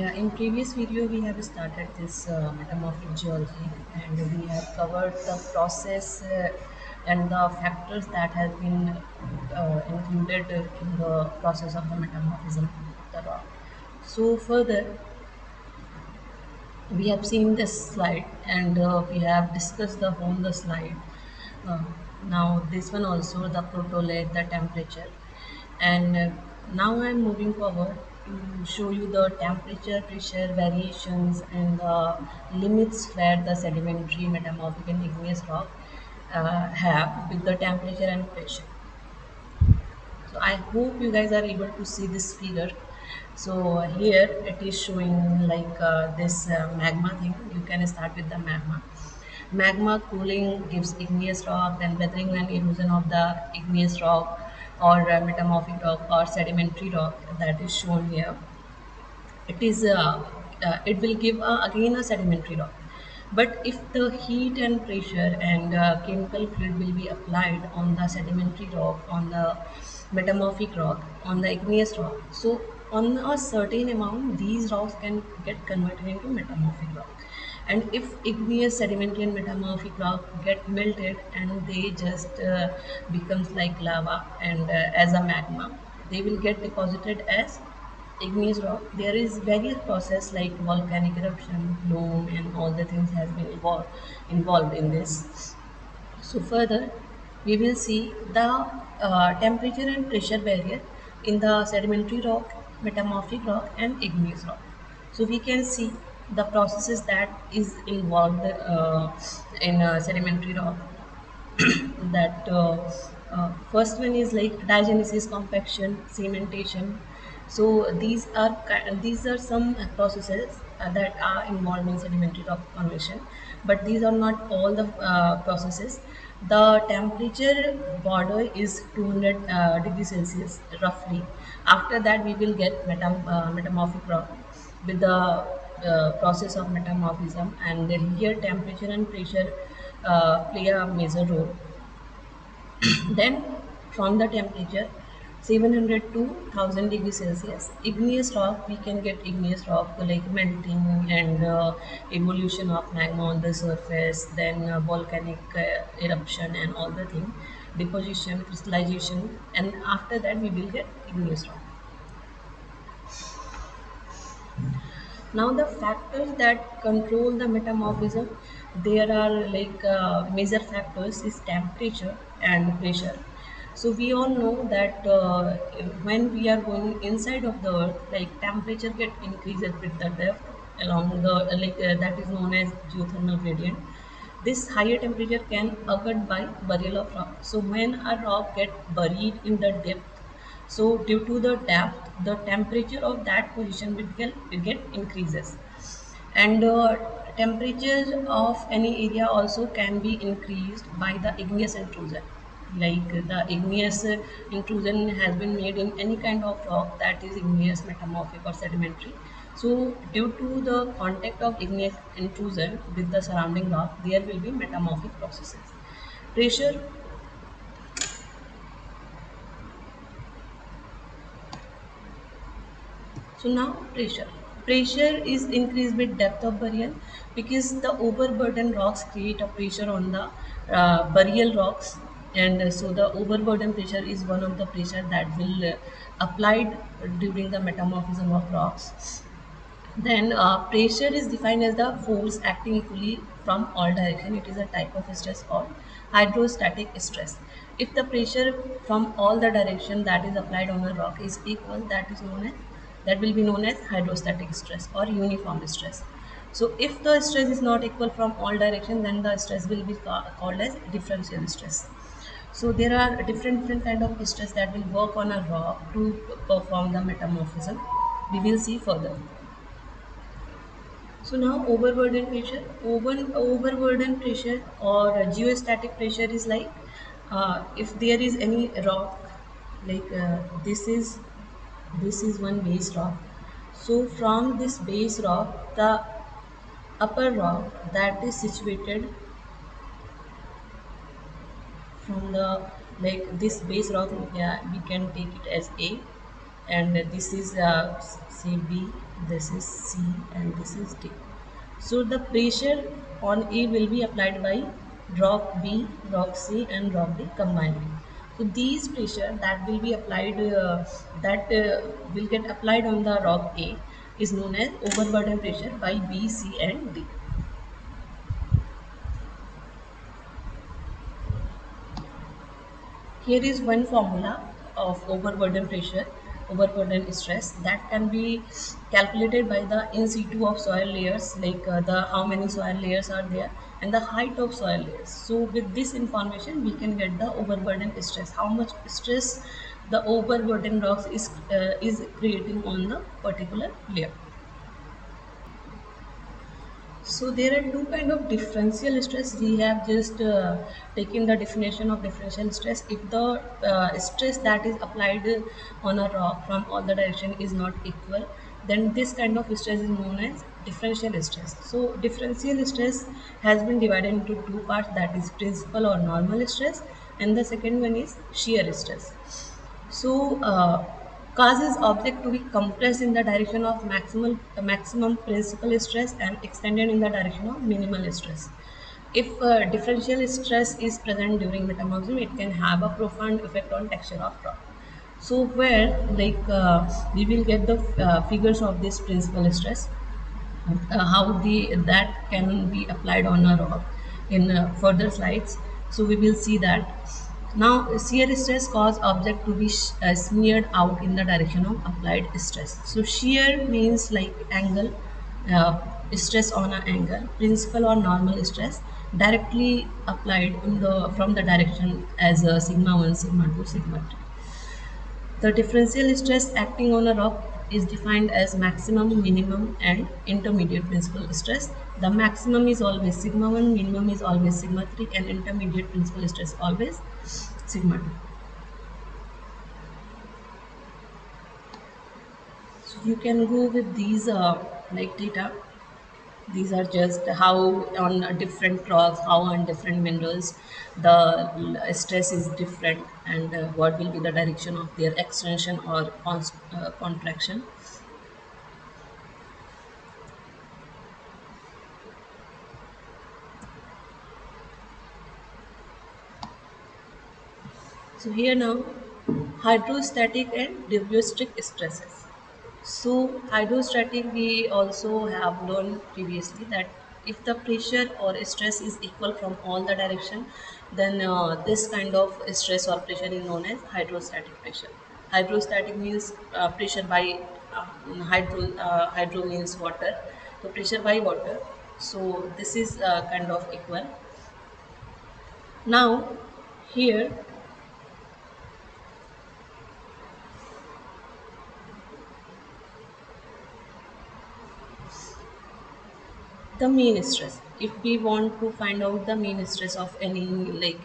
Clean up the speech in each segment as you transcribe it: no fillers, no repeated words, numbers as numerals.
Yeah, in previous video we have started this metamorphic geology, and we have covered the process and the factors that has been included in the process of the metamorphism of the rock. So further, we have seen this slide, and we have discussed the whole slide. Uh, Now this one also, the protolith, the temperature, and now I'm moving forward to show you the temperature, pressure variations, and the limits where the sedimentary, metamorphic, and igneous rock have with the temperature and pressure. So I hope you guys are able to see this figure. So here it is showing like this magma thing. You can start with the magma. Magma cooling gives igneous rock, then weathering and erosion of the igneous rock or metamorphic rock or sedimentary rock, that is shown here. It will give again a sedimentary rock. But if the heat and pressure and chemical fluid will be applied on the sedimentary rock, on the metamorphic rock, on the igneous rock, so on a certain amount these rocks can get converted into metamorphic rock. And if igneous, sedimentary, and metamorphic rock get melted and they just becomes like lava and as a magma, they will get deposited as igneous rock. There is various process like volcanic eruption, bloom, and all the things has been involved in this. So further, we will see the temperature and pressure barrier in the sedimentary rock, metamorphic rock, and igneous rock. So we can see the processes that is involved in sedimentary rock. That first one is like diagenesis, compaction, cementation. So these are some processes that are involved in sedimentary rock formation, but these are not all the processes. The temperature border is 200 degrees Celsius roughly. After that we will get metamorphic rock with the process of metamorphism, and here temperature and pressure play a major role. Then from the temperature 700 to 1000 degrees Celsius, igneous rock, we can get igneous rock like melting and evolution of magma on the surface, then volcanic eruption and all the thing, deposition, crystallization, and after that we will get igneous rock. Now the factors that control the metamorphism, there are like major factors is temperature and pressure. So we all know that when we are going inside of the earth, like temperature get increases with the depth along the that is known as geothermal gradient. This higher temperature can occur by burial of rock. So when a rock get buried in the depth, so due to the depth, the temperature of that position will get increases. And temperature of any area also can be increased by the igneous intrusion. Like the igneous intrusion has been made in any kind of rock, that is igneous, metamorphic, or sedimentary. So due to the contact of igneous intrusion with the surrounding rock, there will be metamorphic processes. Pressure. So now pressure. Pressure is increased with depth of burial because the overburden rocks create a pressure on the burial rocks, and so the overburden pressure is one of the pressure that will applied during the metamorphism of rocks. Then pressure is defined as the force acting equally from all direction. It is a type of stress called hydrostatic stress. If the pressure from all the direction that is applied on a rock is equal, that will be known as hydrostatic stress or uniform stress. So if the stress is not equal from all direction, then the stress will be called as differential stress. So there are different kind of stress that will work on a rock to perform the metamorphism. We will see further. So now overburden pressure or geostatic pressure is like if there is any rock, like this is one base rock. So from this base rock, the upper rock that is situated from the, like this base rock, yeah, we can take it as A, and this is say B, this is C, and this is D. So the pressure on A will be applied by rock B, rock C, and rock D combined. So these pressure that will be applied, that will get applied on the rock A, is known as overburden pressure by B, C, and D. Here is one formula of overburden pressure, overburden stress, that can be calculated by the in situ of soil layers, like the how many soil layers are there and the height of soil layers. So with this information we can get the overburden stress, how much stress the overburden rocks is creating on the particular layer. So there are two kind of differential stress. We have just taken the definition of differential stress. If the stress that is applied on a rock from all the direction is not equal, then this kind of stress is known as differential stress. So differential stress has been divided into two parts, that is principal or normal stress, and the second one is shear stress. So, causes object to be compressed in the direction of maximum principal stress and extended in the direction of minimal stress. If differential stress is present during metamorphism, it can have a profound effect on texture of rock. So, where like we will get the figures of this principal stress, how the that can be applied on a rock in further slides. So we will see that. Now shear stress cause object to be smeared out in the direction of applied stress. So shear means like angle, uh, stress on an angle. Principal or normal stress directly applied in the from the direction as sigma 1, sigma 2, sigma 3. The differential stress acting on a rock is defined as maximum, minimum, and intermediate principal stress. The maximum is always sigma 1, minimum is always sigma 3, and intermediate principal stress always sigma 2. So you can go with these like data. These are just how on different rocks, how on different minerals the stress is different, and what will be the direction of their extension or contraction. So here now, hydrostatic and diaphragmatic stresses. So hydrostatic, we also have learned previously that if the pressure or stress is equal from all the direction, then this kind of stress or pressure is known as hydrostatic pressure. Hydrostatic means pressure by hydro means water, so pressure by water. So this is kind of equal. Now here the mean stress, if we want to find out the mean stress of any, like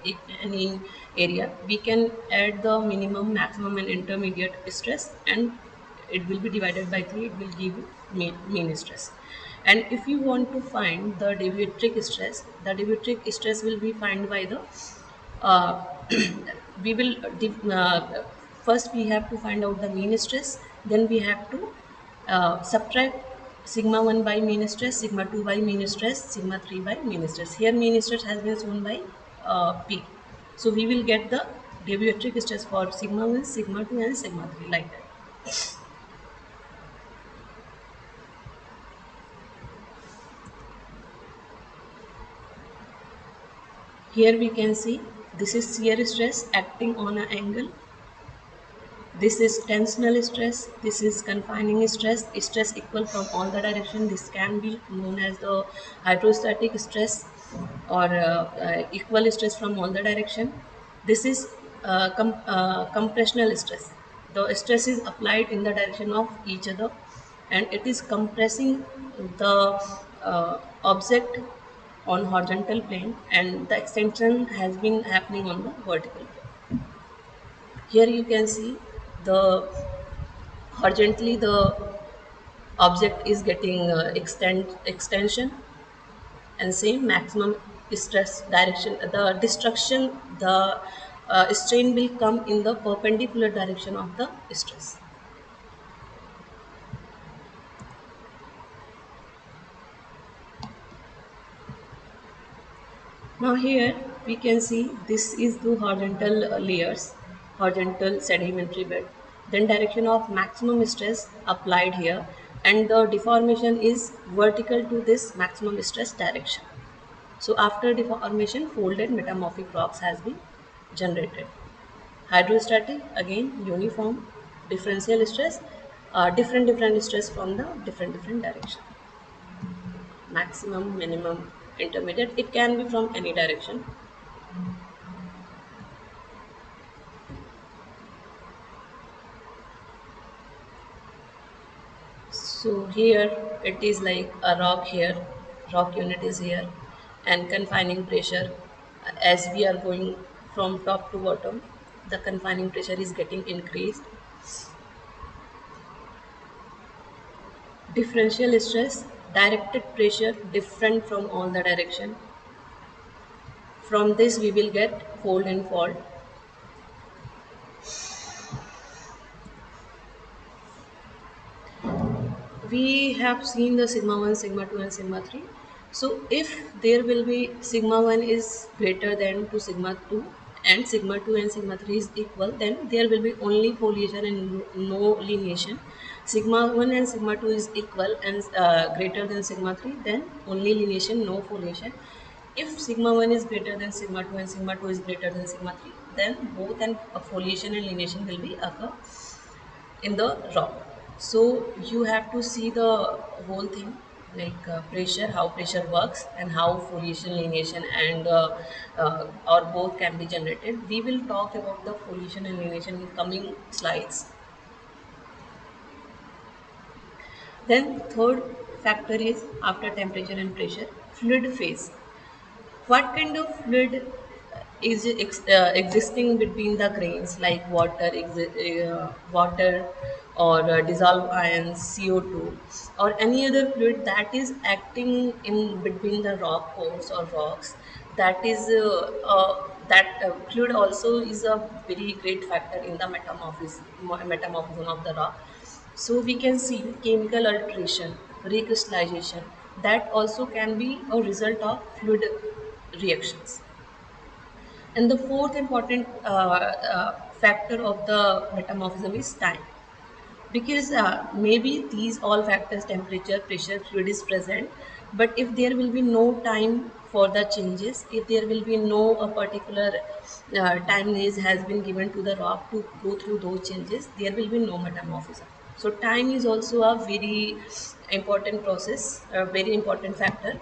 any area, we can add the minimum, maximum, and intermediate stress, and it will be divided by 3, it will give you mean stress. And if you want to find the deviatric stress, the deviatric stress will be found by the uh, we will first we have to find out the mean stress, then we have to subtract sigma 1 by mean stress, sigma 2 by mean stress, sigma 3 by mean stress. Here mean stress has been shown by P. So we will get the deviatric stress for sigma 1, sigma 2, and sigma 3, like that. Here we can see this is shear stress acting on an angle. This is tensional stress, this is confining stress, stress equal from all the direction. This can be known as the hydrostatic stress, or equal stress from all the direction. This is compressional stress. The stress is applied in the direction of each other, and it is compressing the object on horizontal plane, and the extension has been happening on the vertical plane. Here you can see the horizontally the object is getting extension, and same maximum stress direction, the destruction, the strain will come in the perpendicular direction of the stress. Now here we can see this is the horizontal layers, horizontal sedimentary bed. Then direction of maximum stress applied here, and the deformation is vertical to this maximum stress direction. So after deformation, folded metamorphic rocks has been generated. Hydrostatic, again uniform, differential stress, different stress from the different direction. Maximum, minimum, intermediate. It can be from any direction. So here it is like a rock here, rock unit is here, and confining pressure, as we are going from top to bottom, the confining pressure is getting increased. Differential stress, directed pressure different from all the direction. From this we will get fold and fault. We have seen the sigma 1, sigma 2 and sigma 3. So if there will be sigma 1 is greater than to sigma 2 and sigma 2 and sigma 3 is equal, then there will be only foliation and no lineation. Sigma 1 and sigma 2 is equal and greater than sigma 3, then only lineation, no foliation. If sigma 1 is greater than sigma 2 and sigma 2 is greater than sigma 3, then both and foliation and lineation will be occur in the rock. So you have to see the whole thing, like pressure, how pressure works, and how foliation, lineation, and or both can be generated. We will talk about the foliation and lineation in coming slides. Then third factor is after temperature and pressure, fluid phase. What kind of fluid is existing between the grains, like water or dissolved ions, CO2, or any other fluid that is acting in between the rock pores or rocks? That is that fluid also is a very great factor in the metamorphism of the rock. So we can see chemical alteration, recrystallization, that also can be a result of fluid reactions. And the fourth important factor of the metamorphism is time. Because maybe these all factors, temperature, pressure, fluid is present, but if there will be no time for the changes, if there will be no a particular time has been given to the rock to go through those changes, there will be no metamorphism. So time is also a very important process, a very important factor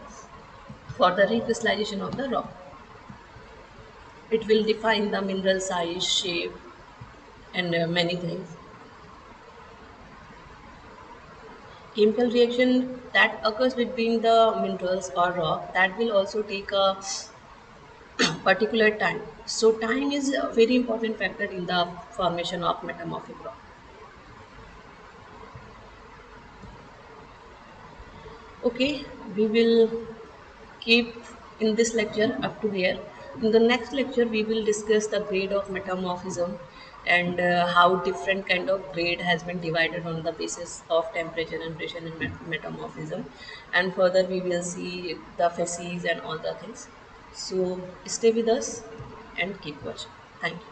for the recrystallization of the rock. It will define the mineral size, shape, and many things. Chemical reaction that occurs between the minerals or rock, that will also take a particular time. So time is a very important factor in the formation of metamorphic rock. Okay, we will keep in this lecture up to here. In the next lecture, we will discuss the grade of metamorphism and how different kind of grade has been divided on the basis of temperature and pressure and metamorphism. And further, we will see the phases and all the things. So stay with us and keep watching. Thank you.